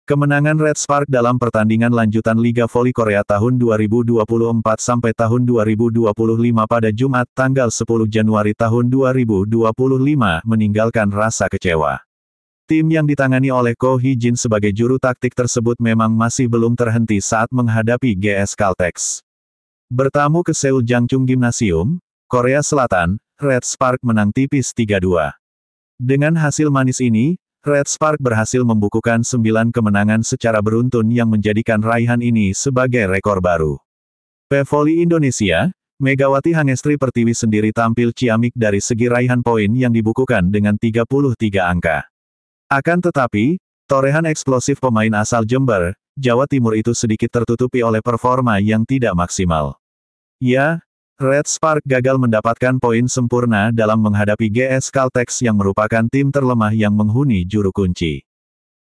Kemenangan Red Spark dalam pertandingan lanjutan Liga Voli Korea tahun 2024 sampai tahun 2025 pada Jumat tanggal 10 Januari tahun 2025 meninggalkan rasa kecewa. Tim yang ditangani oleh Ko Hee-jin sebagai juru taktik tersebut memang masih belum terhenti saat menghadapi GS Caltex. Bertamu ke Seoul Jangchung Gymnasium, Korea Selatan, Red Spark menang tipis 3-2. Dengan hasil manis ini, Red Spark berhasil membukukan 9 kemenangan secara beruntun yang menjadikan raihan ini sebagai rekor baru. Pevoli Indonesia, Megawati Hangestri Pertiwi sendiri tampil ciamik dari segi raihan poin yang dibukukan dengan 33 angka. Akan tetapi, torehan eksplosif pemain asal Jember, Jawa Timur itu sedikit tertutupi oleh performa yang tidak maksimal. Ya, Red Spark gagal mendapatkan poin sempurna dalam menghadapi GS Caltex yang merupakan tim terlemah yang menghuni juru kunci.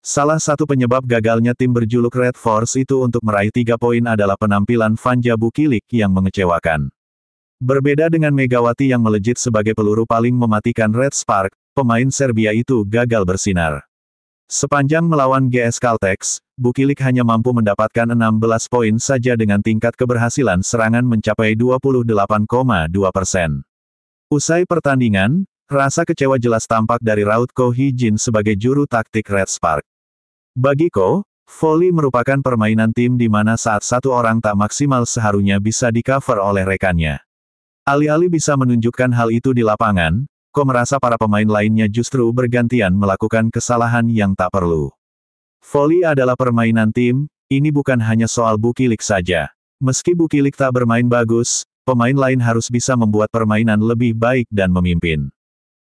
Salah satu penyebab gagalnya tim berjuluk Red Force itu untuk meraih 3 poin adalah penampilan Vanja Bukilik yang mengecewakan. Berbeda dengan Megawati yang melejit sebagai peluru paling mematikan Red Spark, pemain Serbia itu gagal bersinar. Sepanjang melawan GS Caltex, Bukilik hanya mampu mendapatkan 16 poin saja dengan tingkat keberhasilan serangan mencapai 28,2%. Usai pertandingan, rasa kecewa jelas tampak dari raut Ko Hee-jin sebagai juru taktik Red Spark. Bagi Ko, voli merupakan permainan tim di mana saat satu orang tak maksimal seharusnya bisa di-cover oleh rekannya. Alih-alih bisa menunjukkan hal itu di lapangan, Ko merasa para pemain lainnya justru bergantian melakukan kesalahan yang tak perlu. Voli adalah permainan tim, ini bukan hanya soal Bukilik saja. Meski Bukilik tak bermain bagus, pemain lain harus bisa membuat permainan lebih baik dan memimpin.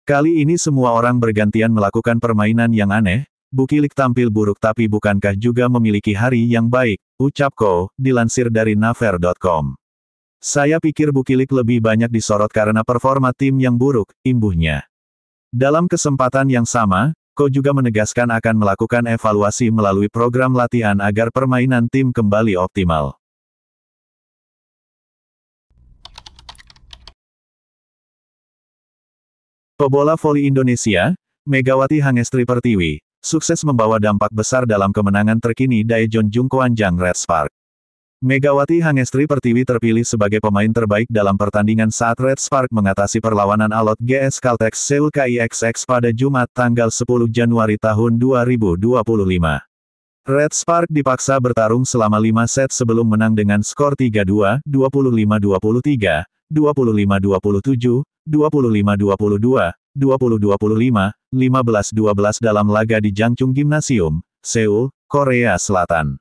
Kali ini semua orang bergantian melakukan permainan yang aneh, Bukilik tampil buruk tapi bukankah juga memiliki hari yang baik, ucap Ko, dilansir dari Naver.com. Saya pikir Bukilik lebih banyak disorot karena performa tim yang buruk, imbuhnya. Dalam kesempatan yang sama, Ko juga menegaskan akan melakukan evaluasi melalui program latihan agar permainan tim kembali optimal. Pebola voli Indonesia, Megawati Hangestri Pertiwi, sukses membawa dampak besar dalam kemenangan terkini Daejeon Jungkwanjang Red Spark. Megawati Hangestri Pertiwi terpilih sebagai pemain terbaik dalam pertandingan saat Red Spark mengatasi perlawanan alot GS Caltex Seoul KIXX pada Jumat tanggal 10 Januari tahun 2025. Red Spark dipaksa bertarung selama 5 set sebelum menang dengan skor 3-2, 25-23, 25-27, 25-22, 20-25, 15-12 dalam laga di Jangchung Gymnasium, Seoul, Korea Selatan.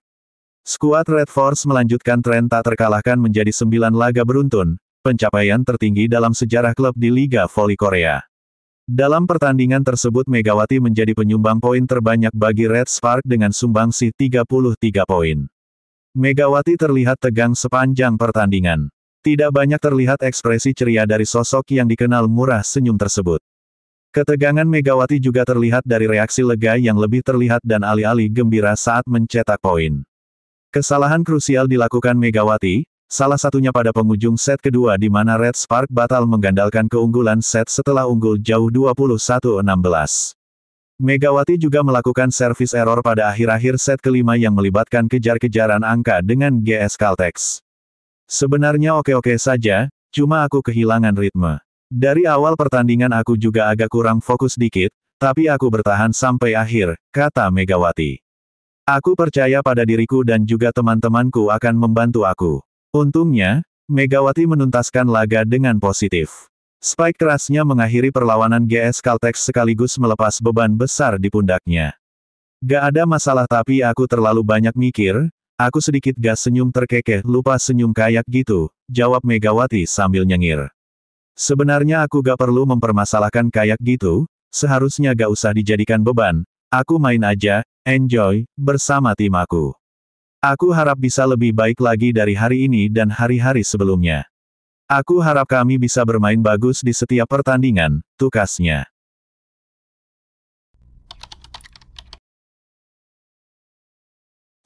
Skuad Red Force melanjutkan tren tak terkalahkan menjadi 9 laga beruntun, pencapaian tertinggi dalam sejarah klub di Liga Voli Korea. Dalam pertandingan tersebut Megawati menjadi penyumbang poin terbanyak bagi Red Spark dengan sumbangsih 33 poin. Megawati terlihat tegang sepanjang pertandingan. Tidak banyak terlihat ekspresi ceria dari sosok yang dikenal murah senyum tersebut. Ketegangan Megawati juga terlihat dari reaksi lega yang lebih terlihat dan alih-alih gembira saat mencetak poin. Kesalahan krusial dilakukan Megawati, salah satunya pada penghujung set kedua di mana Red Spark batal menggandalkan keunggulan set setelah unggul jauh 21-16. Megawati juga melakukan service error pada akhir-akhir set kelima yang melibatkan kejar-kejaran angka dengan GS Caltex. Sebenarnya oke-oke saja, cuma aku kehilangan ritme. Dari awal pertandingan aku juga agak kurang fokus dikit, tapi aku bertahan sampai akhir, kata Megawati. Aku percaya pada diriku dan juga teman-temanku akan membantu aku. Untungnya, Megawati menuntaskan laga dengan positif. Spike kerasnya mengakhiri perlawanan GS Caltex sekaligus melepas beban besar di pundaknya. Gak ada masalah tapi aku terlalu banyak mikir, aku sedikit gas senyum terkekeh lupa senyum kayak gitu, jawab Megawati sambil nyengir. Sebenarnya aku gak perlu mempermasalahkan kayak gitu, seharusnya gak usah dijadikan beban, aku main aja, enjoy, bersama tim aku. Aku harap bisa lebih baik lagi dari hari ini dan hari-hari sebelumnya. Aku harap kami bisa bermain bagus di setiap pertandingan, tukasnya.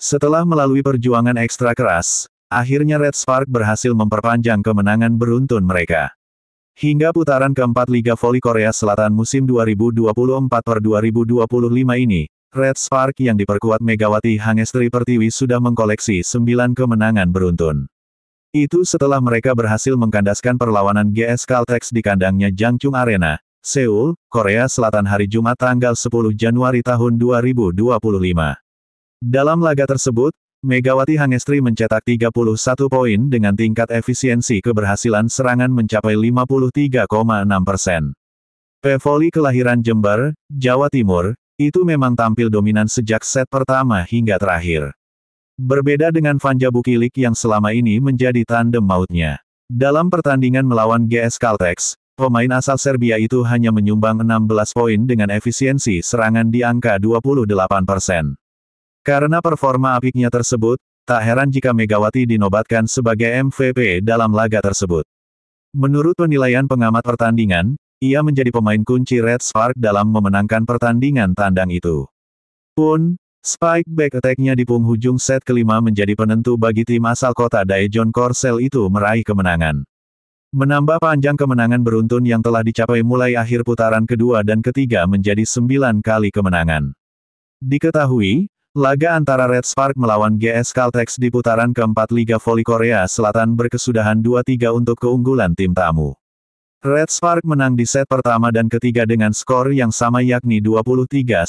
Setelah melalui perjuangan ekstra keras, akhirnya Red Spark berhasil memperpanjang kemenangan beruntun mereka. Hingga putaran keempat Liga Voli Korea Selatan musim 2024/2025 ini, Red Spark yang diperkuat Megawati Hangestri Pertiwi sudah mengkoleksi 9 kemenangan beruntun. Itu setelah mereka berhasil mengkandaskan perlawanan GS Caltex di kandangnya Jangchung Arena, Seoul, Korea Selatan hari Jumat tanggal 10 Januari tahun 2025. Dalam laga tersebut, Megawati Hangestri mencetak 31 poin dengan tingkat efisiensi keberhasilan serangan mencapai 53,6%. Pevoli kelahiran Jember, Jawa Timur, itu memang tampil dominan sejak set pertama hingga terakhir. Berbeda dengan Vanja Bukilik yang selama ini menjadi tandem mautnya. Dalam pertandingan melawan GS Caltex, pemain asal Serbia itu hanya menyumbang 16 poin dengan efisiensi serangan di angka 28%. Karena performa apiknya tersebut, tak heran jika Megawati dinobatkan sebagai MVP dalam laga tersebut. Menurut penilaian pengamat pertandingan, ia menjadi pemain kunci Red Spark dalam memenangkan pertandingan tandang itu. Pun, spike back attack-nya di penghujung set kelima menjadi penentu bagi tim asal kota Daejeon Korsel itu meraih kemenangan. Menambah panjang kemenangan beruntun yang telah dicapai mulai akhir putaran kedua dan ketiga menjadi 9 kali kemenangan. Diketahui, laga antara Red Spark melawan GS Caltex di putaran keempat Liga Voli Korea Selatan berkesudahan 2-3 untuk keunggulan tim tamu. Red Spark menang di set pertama dan ketiga dengan skor yang sama yakni 23-25.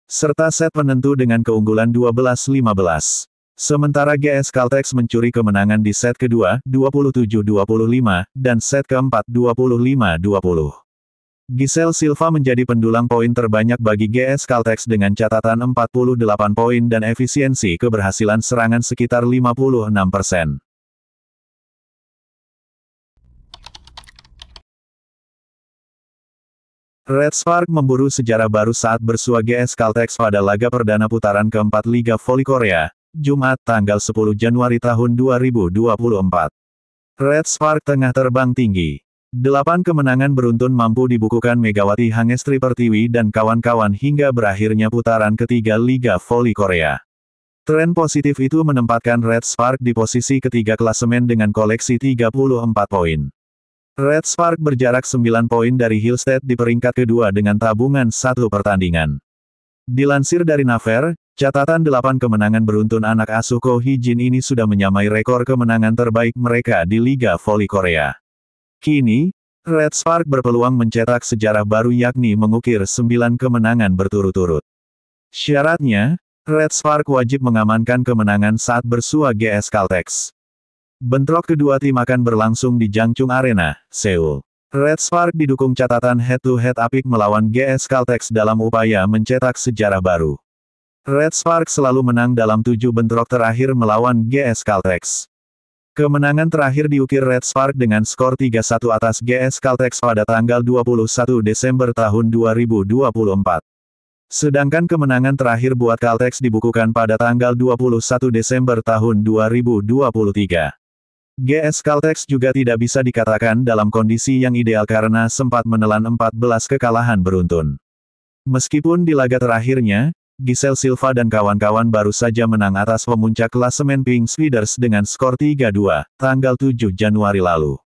Serta set penentu dengan keunggulan 12-15. Sementara GS Caltex mencuri kemenangan di set kedua, 27-25, dan set keempat 25-20. Giselle Silva menjadi pendulang poin terbanyak bagi GS Caltex dengan catatan 48 poin dan efisiensi keberhasilan serangan sekitar 56%. Red Spark memburu sejarah baru saat bersua GS Caltex pada laga perdana putaran keempat Liga Voli Korea, Jumat tanggal 10 Januari tahun 2024. Red Spark tengah terbang tinggi. 8 kemenangan beruntun mampu dibukukan Megawati Hangestri Pertiwi dan kawan-kawan hingga berakhirnya putaran ketiga Liga Voli Korea. Tren positif itu menempatkan Red Spark di posisi ketiga klasemen dengan koleksi 34 poin. Red Spark berjarak 9 poin dari Hillstead di peringkat kedua dengan tabungan 1 pertandingan. Dilansir dari Naver, catatan 8 kemenangan beruntun anak asuh Ko Hee-jin ini sudah menyamai rekor kemenangan terbaik mereka di Liga Voli Korea. Kini, Red Spark berpeluang mencetak sejarah baru yakni mengukir 9 kemenangan berturut-turut. Syaratnya, Red Spark wajib mengamankan kemenangan saat bersua GS Caltex. Bentrok kedua tim akan berlangsung di Jangchung Arena, Seoul. Red Spark didukung catatan head-to-head apik melawan GS Caltex dalam upaya mencetak sejarah baru. Red Spark selalu menang dalam 7 bentrok terakhir melawan GS Caltex. Kemenangan terakhir diukir Red Spark dengan skor 3-1 atas GS Caltex pada tanggal 21 Desember tahun 2024. Sedangkan kemenangan terakhir buat Caltex dibukukan pada tanggal 21 Desember tahun 2023. GS Caltex juga tidak bisa dikatakan dalam kondisi yang ideal karena sempat menelan 14 kekalahan beruntun. Meskipun di laga terakhirnya, Giselle Silva dan kawan-kawan baru saja menang atas pemuncak klasemen Pink Speeders dengan skor 3-2, tanggal 7 Januari lalu.